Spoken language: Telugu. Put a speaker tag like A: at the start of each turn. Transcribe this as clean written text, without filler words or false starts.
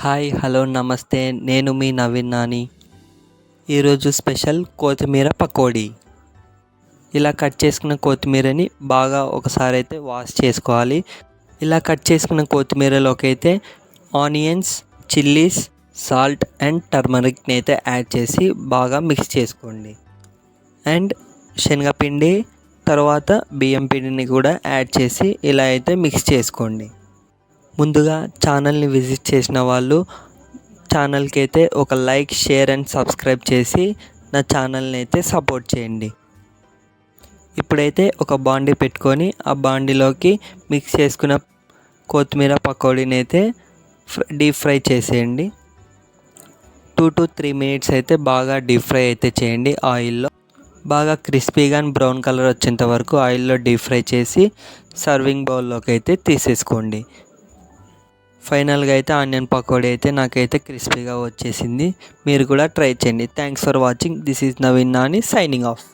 A: హాయ్ హలో నమస్తే, నేను మీ నవీన్ నాని. ఈరోజు స్పెషల్ కొత్తిమీర పకోడీ. ఇలా కట్ చేసుకున్న కొత్తిమీరని బాగా ఒకసారి అయితే వాష్ చేసుకోవాలి. ఇలా కట్ చేసుకున్న కొత్తిమీరలోకి అయితే ఆనియన్స్, చిల్లీస్, సాల్ట్ అండ్ టర్మరిక్ని అయితే యాడ్ చేసి బాగా మిక్స్ చేసుకోండి. అండ్ శనగపిండి, తర్వాత బియ్యం పిండిని కూడా యాడ్ చేసి ఇలా అయితే మిక్స్ చేసుకోండి. ముందుగా ఛానల్ని విజిట్ చేసిన వాళ్ళు ఛానల్కి అయితే ఒక లైక్, షేర్ అండ్ సబ్స్క్రైబ్ చేసి నా ఛానల్ని అయితే సపోర్ట్ చేయండి. ఇప్పుడైతే ఒక బాండీ పెట్టుకొని ఆ బాండీలోకి మిక్స్ చేసుకున్న కొత్తిమీర పకోడీని అయితే డీప్ ఫ్రై చేసేయండి. 2 to 3 minutes అయితే బాగా డీప్ ఫ్రై అయితే చేయండి. ఆయిల్లో బాగా క్రిస్పీగా అండ్ బ్రౌన్ కలర్ వచ్చేంత వరకు ఆయిల్లో డీప్ ఫ్రై చేసి సర్వింగ్ బౌల్లోకి అయితే తీసేసుకోండి. ఫైనల్గా అయితే ఆనియన్ పకోడీ అయితే నాకైతే క్రిస్పీగా వచ్చేసింది. మీరు కూడా ట్రై చేయండి. Thanks for watching. This is Naveen Nani signing off.